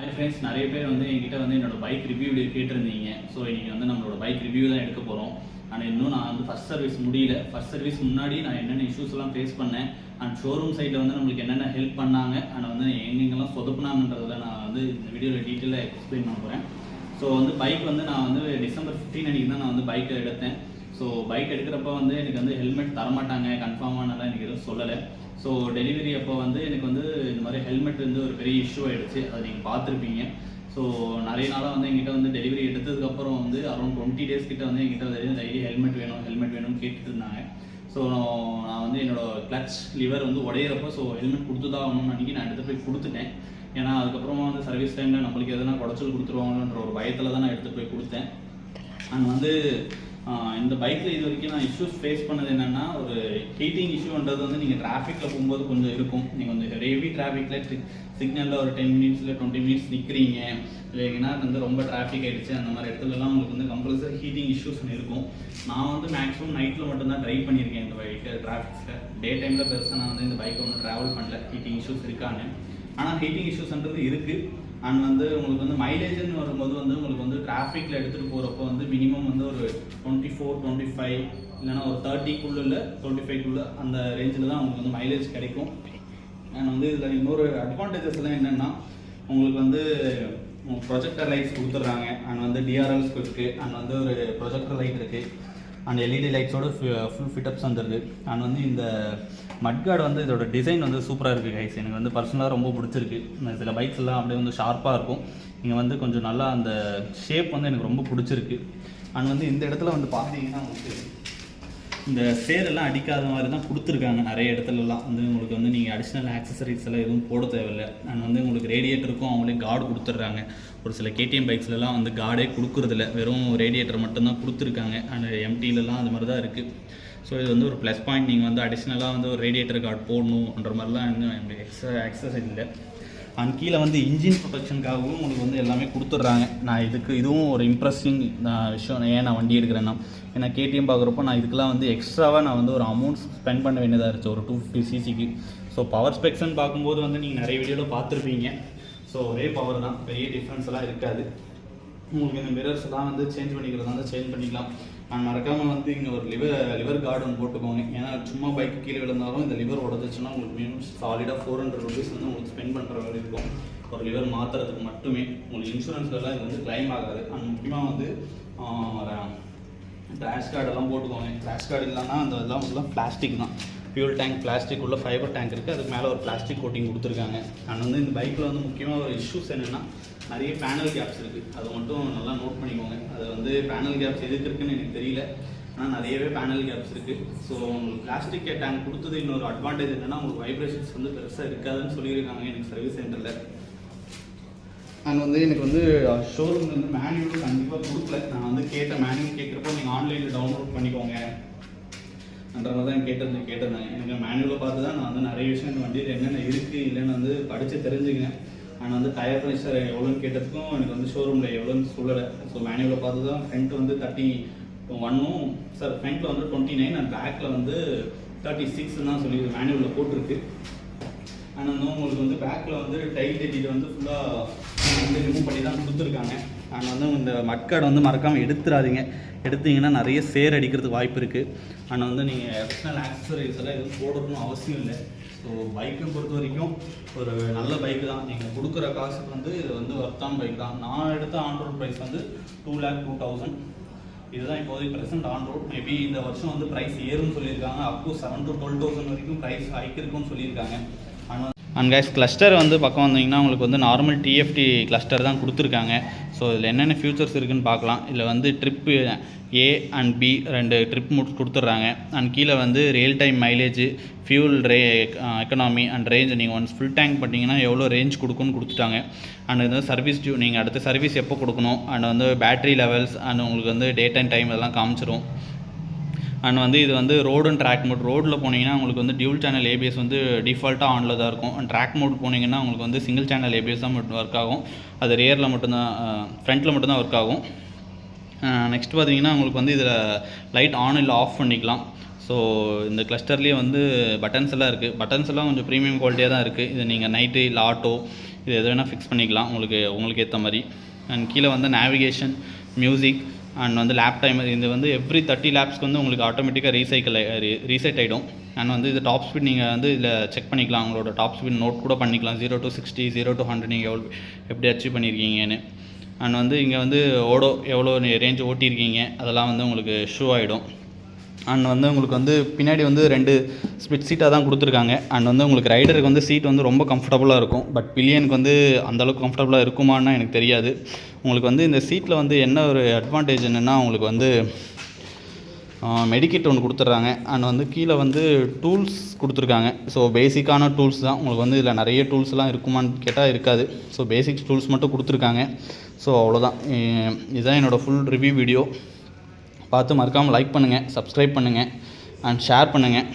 Hi friends, நிறைய பேர் வந்து என்கிட்ட வந்து என்னோட பைக் ரிவ்யூ கேட்டிருந்தீங்க. ஸோ இன்றைக்கி வந்து நம்மளோட பைக் ரிவ்யூ தான் எடுக்க போகிறோம். ஆனால் இன்னும் நான் வந்து ஃபஸ்ட் சர்வீஸ் முடியல. ஃபஸ்ட் சர்வீஸ் முன்னாடி நான் என்னென்ன இஷ்யூஸ்லாம் ஃபேஸ் பண்ணேன் அண்ட் ஷோரூம் சைடில் வந்து நம்மளுக்கு என்னென்ன ஹெல்ப் பண்ணாங்க அண்ட் வந்து எங்கெங்கெல்லாம் சொதப்புனாங்கன்றதை நான் வந்து இந்த வீடியோவில் டீட்டெயிலாக எக்ஸ்பிளைன் பண்ண போகிறேன். ஸோ வந்து பைக் வந்து நான் வந்து December 15 அன்றைக்கி தான் நான் வந்து பைக்கை எடுத்தேன். ஸோ பைக் எடுக்கிறப்ப வந்து எனக்கு வந்து ஹெல்மெட் தரமாட்டாங்க கன்ஃபார்மானலாம் எனக்கு எதுவும் சொல்லலை. ஸோ டெலிவரி அப்போ வந்து எனக்கு வந்து இந்த மாதிரி ஹெல்மெட் வந்து ஒரு பெரிய இஷ்யூ ஆகிடுச்சு. அதை நீங்கள் பார்த்துருப்பீங்க. ஸோ நிறைய நாளாக வந்து எங்கிட்ட வந்து டெலிவரி எடுத்ததுக்கப்புறம் வந்து அரௌண்ட் 20 days கிட்ட வந்து எங்கிட்ட வந்து டெய்லி ஹெல்மெட் வேணும்னு கேட்டுட்டு இருந்தாங்க. ஸோ நான் வந்து என்னோடய கிளச் லிவர் வந்து உடையிறப்போ ஸோ ஹெல்மெட் கொடுத்து தான் ஆகணும்னு அன்றைக்கி நான் எடுத்துகிட்டு போய் கொடுத்துட்டேன். ஏன்னா அதுக்கப்புறமா வந்து சர்வீஸ் டைமில் நம்மளுக்கு எதனா குடைச்சல் கொடுத்துருவாங்கன்ற ஒரு பயத்தில் தான் நான் எடுத்துகிட்டு போய் கொடுத்தேன். அண்ட் வந்து இந்த பைக்கில் இது வரைக்கும் நான் இஷ்யூஸ் ஃபேஸ் பண்ணது என்னென்னா, ஒரு ஹீட்டிங் இஷ்யூன்றது வந்து நீங்கள் டிராஃபிக்கில் போகும்போது கொஞ்சம் இருக்கும். நீங்கள் வந்து ஹெவி டிராஃபிக்கில் சிக்னலில் ஒரு 10 minutes இல்லை 20 minutes நிற்கிறீங்க, இல்லைங்கன்னா வந்து ரொம்ப டிராஃபிக் ஆகிடுச்சு, அந்த மாதிரி இடத்துலலாம் உங்களுக்கு வந்து கம்பல்சரி ஹீட்டிங் இஷ்யூஸ் இருக்கும். நான் வந்து மேக்ஸிமம் நைட்டில் மட்டும்தான் ட்ரைவ் பண்ணியிருக்கேன் இந்த பைக்கு டிராஃபிக்ஸில். டே டைமில் பெருசாக நான் வந்து இந்த பைக்கை ஒன்றும் ட்ராவல் பண்ணல ஹீட்டிங் இஷ்யூஸ் இருக்கான்னு. ஆனால் ஹீட்டிங் இஷ்யூஸ்ன்றது இருக்குது. அண்ட் வந்து உங்களுக்கு வந்து மைலேஜ்னு வரும்போது வந்து உங்களுக்கு வந்து டிராஃபிக்கில் எடுத்துகிட்டு போகிறப்போ வந்து மினிமம் வந்து ஒரு 24, 25 இல்லைனா ஒரு 30க்குள்ளே இல்லை 25க்குள்ளே அந்த ரேஞ்சில் தான் உங்களுக்கு வந்து மைலேஜ் கிடைக்கும். அண்ட் வந்து இதில் இன்னொரு அட்வான்டேஜஸ்லாம் என்னென்னா, உங்களுக்கு வந்து ப்ரொஜெக்டர் லைட்ஸ் கொடுத்துட்றாங்க. அண்ட் வந்து டிஆர்எல்ஸ் இருக்குது. அண்ட் வந்து ஒரு ப்ரொஜெக்டர் லைட் இருக்குது. அண்ட் எல்இடி லைட்ஸோட ஃபுல் ஃபிட்டப்ஸ் வந்துடுது. அண்ட் வந்து இந்த மட்கார்டு வந்து இதோட டிசைன் வந்து சூப்பராக இருக்குது கைஸ். எனக்கு வந்து பர்சனலாக ரொம்ப பிடிச்சிருக்கு. சில பைக்ஸ் எல்லாம் அப்படியே வந்து ஷார்ப்பாக இருக்கும். இங்கே வந்து கொஞ்சம் நல்லா அந்த ஷேப் வந்து எனக்கு ரொம்ப பிடிச்சிருக்கு. அண்ட் வந்து இந்த இடத்துல வந்து பார்த்தீங்கன்னா உங்களுக்கு இந்த சேரெல்லாம் அடிக்காத மாதிரி தான் கொடுத்துருக்காங்க. நிறைய இடத்துலலாம் வந்து உங்களுக்கு வந்து நீங்கள் அடிஷ்னல் ஆக்சசரிஸ் எல்லாம் எதுவும் போட தேவையில்லை. அண்ட் வந்து உங்களுக்கு ரேடியேட்டருக்கும் அவங்களே கார்டு கொடுத்துட்றாங்க. ஒரு சில KTM பைக்ஸ்லாம் வந்து கார்டே கொடுக்குறதில்ல, வெறும் ரேடியேட்டர் மட்டும்தான் கொடுத்துருக்காங்க. அண்ட் MTலலாம் அது மாதிரி தான் இருக்குது. ஸோ இது வந்து ஒரு ப்ளஸ் பாயிண்ட். நீங்கள் வந்து அடிஷ்னலாக வந்து ஒரு ரேடியேட்டர் கார்டு போடணுன்ற மாதிரிலாம் இன்னும் எக்ஸ்ட்ரா ஆக்சசரி இல்லை. அண்ட் கீழே வந்து இன்ஜின் ப்ரொடெக்ஷனுக்காகவும் உங்களுக்கு வந்து எல்லாமே கொடுத்துட்றாங்க. நான் இதுவும் ஒரு இம்ப்ரெஸிங் விஷயம். ஏன் நான் வண்டி எடுக்கிறேன்னா, ஏன்னா KTM பார்க்குறப்போ நான் இதுக்கெலாம் வந்து எக்ஸ்ட்ராவாக நான் வந்து ஒரு அமௌண்ட் ஸ்பெண்ட் பண்ண வேண்டியதாக இருந்துச்சு ஒரு 250cc. ஸோ பவர் ஸ்பெக்ஸ்ன்னு பார்க்கும்போது வந்து நீங்கள் நிறைய வீடியோவில் பார்த்துருப்பீங்க. ஸோ ஒரே பவர் தான், பெரிய டிஃப்ரென்ஸ் எல்லாம் இருக்காது. உங்களுக்கு இந்த மிரர்ஸ் எல்லாம் வந்து சேஞ்ச் பண்ணிக்கிறதா இருந்தால் சேஞ்ச் பண்ணிக்கலாம். அண்ட் மறக்காமல் வந்து இங்கே ஒரு லிவர் கார்டு ஒன்று போட்டுக்கோங்க. ஏன்னா சும்மா பைக்கு கீழே விழுந்தாலும் இந்த லிவர் உடஞ்சிச்சுன்னா உங்களுக்கு மினிமம் சாலிடாக 400 rupees வந்து உங்களுக்கு ஸ்பெண்ட் பண்ணுற மாதிரி இருக்கும் ஒரு லிவர் மாற்றுறதுக்கு மட்டுமே. உங்களுக்கு இன்சூரன்ஸ்லாம் இது வந்து கிளைம் ஆகாது. அண்ட் முக்கியமாக வந்து கிராஷ் கார்டெல்லாம் போட்டுக்கோங்க. கிராஷ் கார்டு இல்லைன்னா அந்த இதெல்லாம் ஃபுல்லாக பிளாஸ்டிக் தான். ஃபியூல் டேங்க் பிளாஸ்டிக் உள்ள ஃபைபர் டேங்க் இருக்குது. அதுக்கு மேலே ஒரு பிளாஸ்டிக் கோட்டிங் கொடுத்துருக்காங்க. அண்ட் வந்து இந்த பைக்கில் வந்து முக்கியமாக ஒரு இஷ்யூஸ் என்னென்னா, நிறைய பேனல் கேப்ஸ் இருக்குது. அதை மட்டும் நல்லா நோட் பண்ணிக்கோங்க. அது வந்து பேனல் கேப்ஸ் எதுக்கு இருக்குன்னு எனக்கு தெரியல, ஆனால் நிறையவே பேனல் கேப்ஸ் இருக்குது. ஸோ உங்களுக்கு பிளாஸ்டிக் டேங்க் கொடுத்தது இன்னொரு அட்வான்டேஜ் என்னென்னா, உங்களுக்கு வைப்ரேஷன்ஸ் வந்து பெருசாக இருக்காதுன்னு சொல்லியிருக்காங்க எனக்கு சர்வீஸ் சென்டரில். அண்ட் வந்து எனக்கு வந்து ஷோரூம் வந்து மேனுவலும் கண்டிப்பாக கொடுக்கல. நான் வந்து மேனுவல் கேட்குறப்போ நீங்கள் ஆன்லைனில் டவுன்லோட் பண்ணிக்கோங்க அன்றதை தான் கேட்டிருந்தேன். எனக்கு மேனுவலில் பார்த்து தான் நான் வந்து நிறைய விஷயம் இந்த வண்டியில் என்னென்ன இருக்குது இல்லைன்னு வந்து படித்து தெரிஞ்சுக்கினேன். அண்ட் வந்து டயர் ப்ரெஷர் எவ்வளோன்னு கேட்டதுக்கும் எனக்கு வந்து ஷோரூமில் எவ்வளோன்னு சொல்லலை. ஸோ மேனுவலில் பார்த்து தான் ஃப்ரண்ட் வந்து 31 சார், ஃப்ரண்ட்டில் வந்து 29 அண்ட் பேக்கில் வந்து 36 தான் சொல்லி மேனுவலில் போட்டிருக்கு. ஆனால் வந்து உங்களுக்கு வந்து பேக்கில் வந்து டைல் டெட்டியில் வந்து ஃபுல்லாக வந்து ரிமூவ் பண்ணி தான் கொடுத்துருக்காங்க. அண்ட் வந்து இந்த மட்கார்டு வந்து மறக்காமல் எடுத்தீங்கன்னா நிறைய சேர் அடிக்கிறதுக்கு வாய்ப்பு இருக்குது. ஆனால் வந்து நீங்கள் அடிஷ்னல் ஆக்சசரிஸ் எல்லாம் எதுவும் போடணும்னு அவசியம் இல்லை. ஸோ பைக்கை பொறுத்த வரைக்கும் ஒரு நல்ல பைக்கு தான். நீங்கள் கொடுக்குற காசுக்கு வந்து இது வந்து ஒர்த்தான பைக் தான். நான் எடுத்த ஆன்-ரோட் ப்ரைஸ் வந்து 2,02,000. இதுதான் இப்போதைக்கு ப்ரெசென்ட் ஆன்-ரோட். மேபி இந்த வருஷம் வந்து ப்ரைஸ் ஏறும்னு சொல்லியிருக்காங்க. அப் டு 7,000 to 12,000 வரைக்கும் ப்ரைஸ் ஹைக் இருக்குன்னு சொல்லியிருக்காங்க. அண்ட் கைஸ், கிளஸ்டர் வந்து பக்கம் வந்தீங்கன்னா உங்களுக்கு வந்து நார்மல் TFT கிளஸ்டர் தான் கொடுத்துருக்காங்க. ஸோ இதில் என்னென்ன ஃபியூச்சர்ஸ் இருக்குதுன்னு பார்க்கலாம். இதில் வந்து trip A and B 2 trip கொடுத்துட்றாங்க. அண்ட் கீழே வந்து real time mileage, fuel economy and range. நீங்கள் ஒன்ஸ் ஃபுல் டேங்க் பண்ணிங்கன்னா எவ்வளோ ரேஞ்ச் கொடுக்குன்னு கொடுத்துட்டாங்க. அண்ட் வந்து சர்வீஸ் டியூ, நீங்கள் அடுத்த சர்வீஸ் எப்போ கொடுக்கணும், அண்ட் வந்து பேட்டரி லெவல்ஸ் அண்ட் உங்களுக்கு வந்து டேட் அண்ட் டைம் இதெல்லாம் காமிச்சிரும். அண்ட் வந்து இது வந்து ரோடு அண்ட் ட்ராக் மோட். ரோடில் போனீங்கன்னா உங்களுக்கு வந்து டியூல் சேனல் ABS வந்து டிஃபால்ட்டாக ஆனில் தான் இருக்கும். அண்ட் ட்ராக் மோட் போனீங்கன்னா உங்களுக்கு வந்து சிங்கிள் சேனல் ABS தான் மட்டும் ஒர்க் ஆகும். அது ரியரில் மட்டும்தான், ஃப்ரண்ட்டில் மட்டும்தான் ஒர்க் ஆகும். நெக்ஸ்ட் பார்த்தீங்கன்னா உங்களுக்கு வந்து இதில் லைட் ஆன் இல்லை ஆஃப் பண்ணிக்கலாம். ஸோ இந்த கிளஸ்டர்லேயே வந்து பட்டன்ஸ் எல்லாம் இருக்குது. பட்டன்ஸ் எல்லாம் கொஞ்சம் ப்ரீமியம் குவாலிட்டியாக தான் இருக்குது. இது நீங்கள் நைட்டு இல்லை ஆட்டோ இது எது வேணால் ஃபிக்ஸ் பண்ணிக்கலாம் உங்களுக்கு ஏற்ற மாதிரி. அண்ட் கீழே வந்து நேவிகேஷன், மியூசிக் அண்ட் வந்து லேப் டைமர். இது வந்து எவ்ரி 30 லேப்ஸ்க்கு வந்து உங்களுக்கு ஆட்டோமேட்டிக்காக ரீசெட் ஆகிடும். அண்ட் வந்து இது டாப் ஸ்பீட் நீங்கள் வந்து இதில் செக் பண்ணிக்கலாம். உங்களோட டாப் ஸ்பீட் நோட் கூட பண்ணிக்கலாம். 0 to 60, 0 to 100 நீங்கள் எப்படி அச்சீவ் பண்ணியிருக்கீங்கன்னு. அண்ட் வந்து இங்கே வந்து எவ்வளோ ரேஞ்ச் ஓட்டியிருக்கீங்க அதெல்லாம் வந்து உங்களுக்கு ஷோ ஆகிடும். அண்ட் வந்து உங்களுக்கு வந்து பின்னாடி வந்து 2 ஸ்பிளிட் சீட்டாக தான் கொடுத்துருக்காங்க. அண்ட் வந்து உங்களுக்கு ரைடருக்கு வந்து சீட் வந்து ரொம்ப கம்ஃபர்டபுளாக இருக்கும். பட் பில்லியனுக்கு வந்து அந்தளவுக்கு கம்ஃபர்டபுளாக இருக்குமான்னு எனக்கு தெரியாது. உங்களுக்கு வந்து இந்த சீட்டில் வந்து என்ன ஒரு அட்வான்டேஜ் என்னென்னா, உங்களுக்கு வந்து மெடிக்கிட் ஒன்று கொடுத்துட்றாங்க. அண்ட் வந்து கீழே வந்து டூல்ஸ் கொடுத்துருக்காங்க. ஸோ பேசிக்கான டூல்ஸ் தான். உங்களுக்கு வந்து இதில் நிறைய டூல்ஸ்லாம் இருக்குமான்னு கேட்டால் இருக்காது. ஸோ பேசிக்ஸ் டூல்ஸ் மட்டும் கொடுத்துருக்காங்க. ஸோ அவ்வளோதான். இதுதான் என்னோடய ஃபுல் ரிவ்யூ வீடியோ. பார்த்து மறக்காமல் லைக் பண்ணுங்கள், சப்ஸ்கிரைப் பண்ணுங்கள் அண்ட் ஷேர் பண்ணுங்கள்.